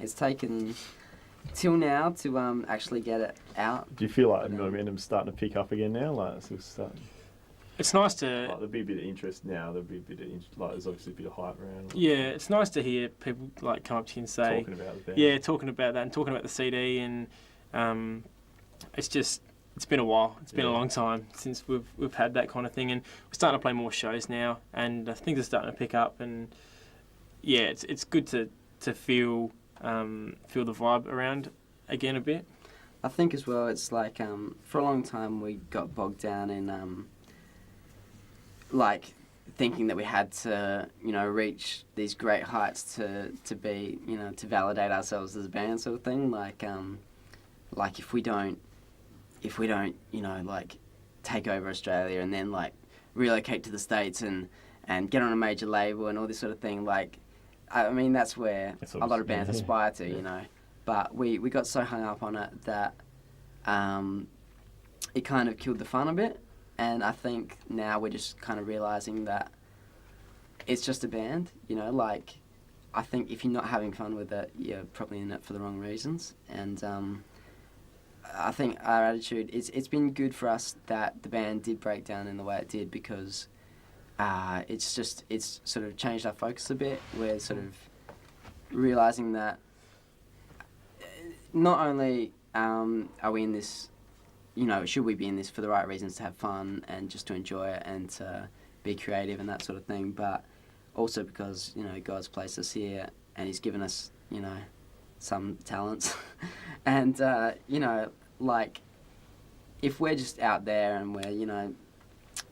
it's taken till now to actually get it out. Do you feel like momentum's starting to pick up again now? Like it's starting. It's nice to. Like, there'll be a bit of interest now. There'll be a bit of like there's obviously a bit of hype around. Yeah, it's nice to hear people like come up to you and say, talking about the band. Yeah, talking about that and talking about the CD, and it's been a while. It's been a long time since we've had that kind of thing, and we're starting to play more shows now, and things are starting to pick up, and yeah, it's good to feel the vibe around again a bit. I think as well, it's like for a long time we got bogged down in like thinking that we had to, reach these great heights to be, to validate ourselves as a band, sort of thing. Like if we don't, like take over Australia and then like relocate to the States and get on a major label and all this sort of thing. Like, I mean, that's where a lot of bands aspire to, But we got so hung up on it that it kind of killed the fun a bit. And I think now we're just kind of realising that it's just a band, like, I think if you're not having fun with it, you're probably in it for the wrong reasons. And I think our attitude, it's been good for us that the band did break down in the way it did, because it's sort of changed our focus a bit. We're sort of realising that not only are we in this, should we be in this for the right reasons, to have fun and just to enjoy it and to be creative and that sort of thing, but also because, God's placed us here and He's given us, some talents. And, like, if we're just out there and we're,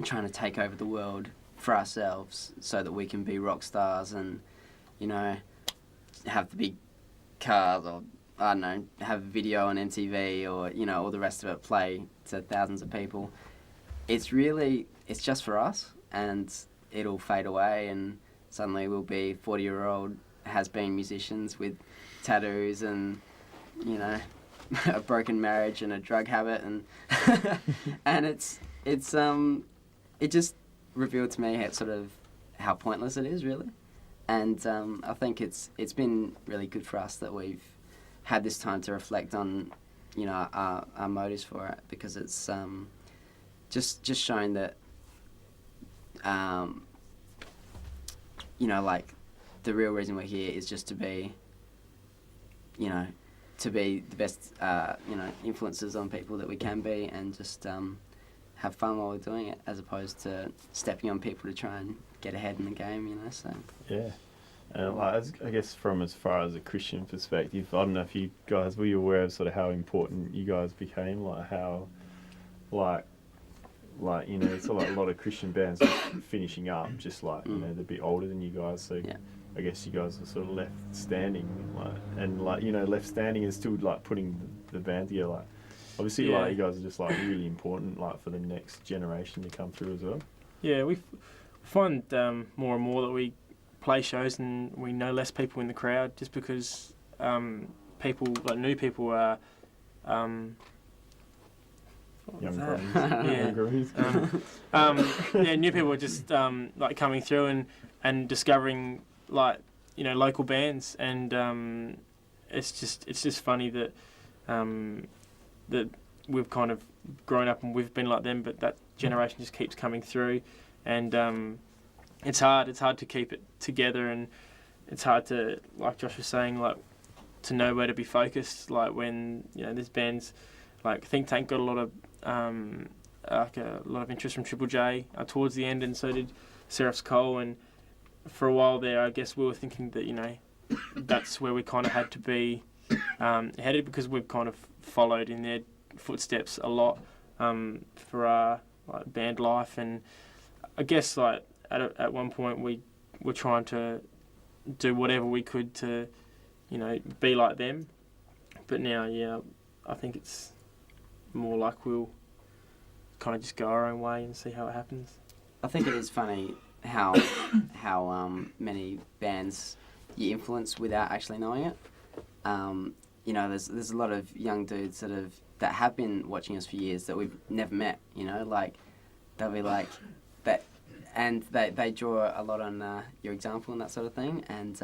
trying to take over the world for ourselves so that we can be rock stars and, have the big cars, or I don't know, have a video on MTV, or, all the rest of it play to thousands of people. It's just for us, and it'll fade away, and suddenly we'll be 40-year-old has-been musicians with tattoos and, a broken marriage and a drug habit, and and it just revealed to me how pointless it is, really. And I think it's been really good for us that we've had this time to reflect on, our motives for it, because it's just showing that, like, the real reason we're here is just to be, to be the best, influences on people that we can be, and just have fun while we're doing it, as opposed to stepping on people to try and get ahead in the game, so. Yeah. And I guess from as far as a Christian perspective, I don't know if you guys, were you aware of sort of how important you guys became? Like how, it's like a lot of Christian bands just finishing up, just like, they're a bit older than you guys, so yeah. I guess you guys are sort of left standing, left standing and still like putting the band together. Like, obviously, like you guys are just like really important, like for the next generation to come through as well. Yeah, we find more and more that we play shows and we know less people in the crowd, just because people, like new people, are Young grooms. New people are just like coming through and discovering, like, local bands, and it's just funny that that we've kind of grown up and we've been like them, but that generation just keeps coming through, and it's hard to keep it together, and it's hard to, like Josh was saying, like, to know where to be focused, like when there's bands like Think Tank got a lot of interest from Triple J towards the end, and so did Seraph's Cole, and for a while there I guess we were thinking that that's where we kind of had to be headed, because we've kind of followed in their footsteps a lot for our like band life, and I guess like at one point we were trying to do whatever we could to be like them, but now I think it's more like we'll kind of just go our own way and see how it happens. I think it is funny how many bands you influence without actually knowing it. There's a lot of young dudes that have been watching us for years that we've never met. Like they'll be like that, and they draw a lot on your example and that sort of thing. And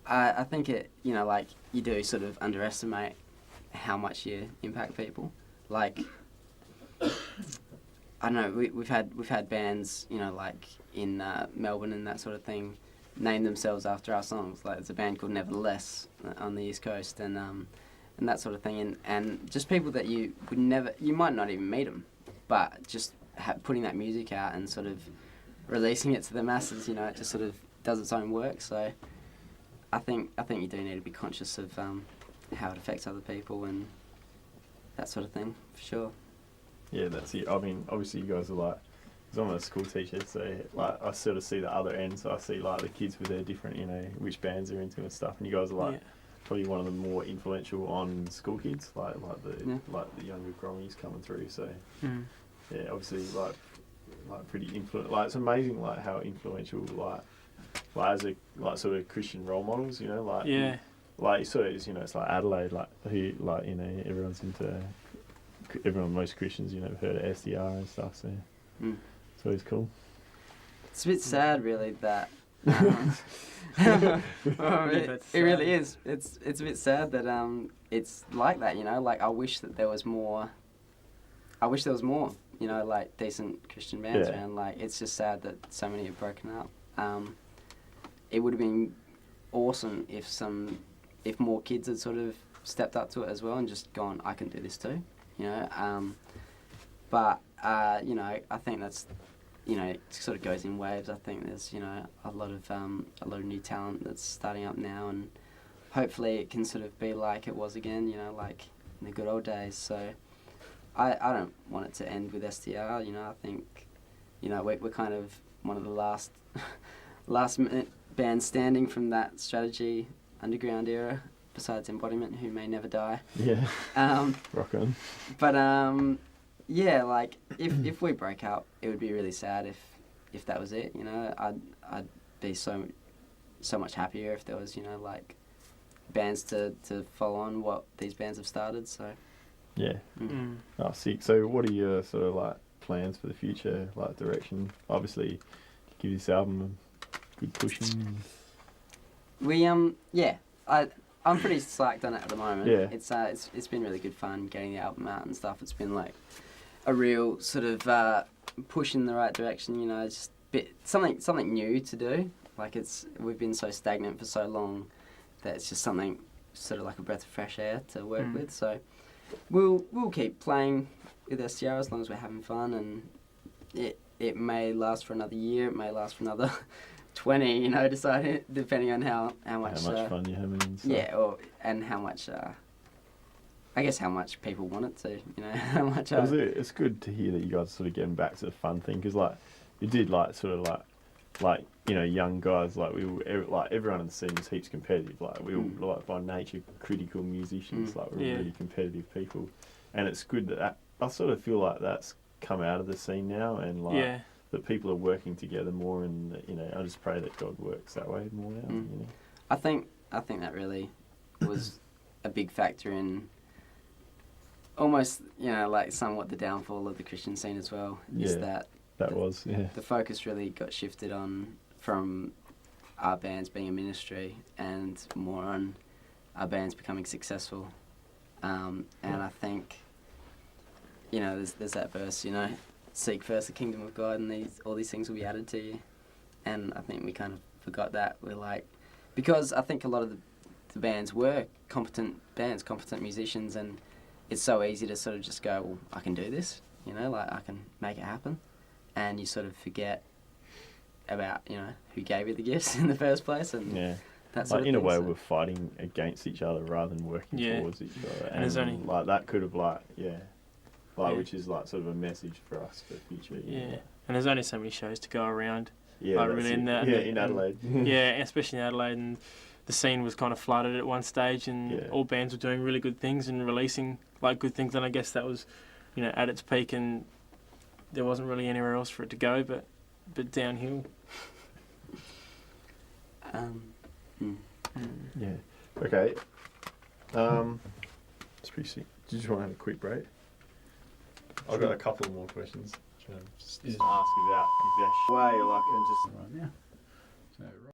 I think it, you know, like you do sort of underestimate how much you impact people. Like, I don't know, we've had bands, you know, like in Melbourne and that sort of thing, name themselves after our songs. Like there's a band called Nevertheless on the East Coast, and that sort of thing, and just people that you might not even meet them, but just putting that music out and sort of releasing it to the masses, you know, it just sort of does its own work. So I think you do need to be conscious of how it affects other people and that sort of thing, for sure. Yeah, that's it. I mean, obviously you guys are like, because I'm a school teacher, so like I sort of see the other end. So I see like the kids with their different, you know, which bands they're into and stuff. And you guys are like probably one of the more influential on school kids, like the younger grommies coming through. So yeah, obviously like pretty influential. Like it's amazing like how influential like as a like sort of Christian role models, you know, like like sort of, you know, it's like Adelaide, like who, like, you know, most Christians, you know, have heard of STR and stuff, so it's always cool. It's a bit sad, really, that it really is. It's a bit sad that it's like that, you know. Like I wish there was more, you know, like decent Christian bands around. Like it's just sad that so many have broken up. It would have been awesome if more kids had sort of stepped up to it as well and just gone, I can do this too, you know. But you know, I think that's, you know, it sort of goes in waves. I think there's, you know, a lot of new talent that's starting up now, and hopefully it can sort of be like it was again, you know, like in the good old days. So I don't want it to end with STR, you know. I think, you know, we're kind of one of the last minute bands standing from that strategy underground era, besides Embodiment, who may never die. Yeah. Rock on. But yeah, like if we broke up, it would be really sad if that was it, you know. I'd be so much happier if there was, you know, like bands to follow on what these bands have started. So yeah. Oh, sick. So what are your sort of like plans for the future, like direction? Obviously give this album a good pushing. We yeah, I'm pretty psyched on it at the moment. Yeah. It's been really good fun getting the album out and stuff. It's been like a real sort of push in the right direction, you know, just something new to do. Like we've been so stagnant for so long that it's just something sort of like a breath of fresh air to work with. So we'll keep playing with STR as long as we're having fun, and it may last for another year, it may last for another 20, you know, depending on how much fun you're having and stuff. Yeah, and how much I guess how much people want it to, you know, how much. It's good to hear that you guys are sort of getting back to the fun thing, because like you did like sort of like you know, young guys, like we were like everyone in the scene was heaps competitive. Like we were like by nature critical musicians. Like we're really competitive people, and it's good that I sort of feel like that's come out of the scene now, and like that people are working together more, and you know, I just pray that God works that way more now. You know? I think that really was a big factor in almost, you know, like somewhat the downfall of the Christian scene as well. Is that the focus really got shifted from our bands being a ministry and more on our bands becoming successful. And I think, you know, there's that verse, you know, seek first the kingdom of God and all these things will be added to you. And I think we kind of forgot that. We're like, because I think a lot of the bands were competent bands, competent musicians, and it's so easy to sort of just go, well, I can do this, you know, like I can make it happen. And you sort of forget about, you know, who gave you the gifts in the first place, and that sort of thing. In a way, we're fighting against each other rather than working towards each other. And there's only like that could have which is like sort of a message for us for the future. And there's only so many shows to go around. Yeah, like really in Adelaide. Especially in Adelaide, and the scene was kind of flooded at one stage, and all bands were doing really good things and releasing like good things, and I guess that was, you know, at its peak, and there wasn't really anywhere else for it to go but downhill. Yeah. Okay. It's pretty sick. Do you just want to have a quick break? I've got a couple more questions. Just ask about if there's way, like, and just. Right now. So,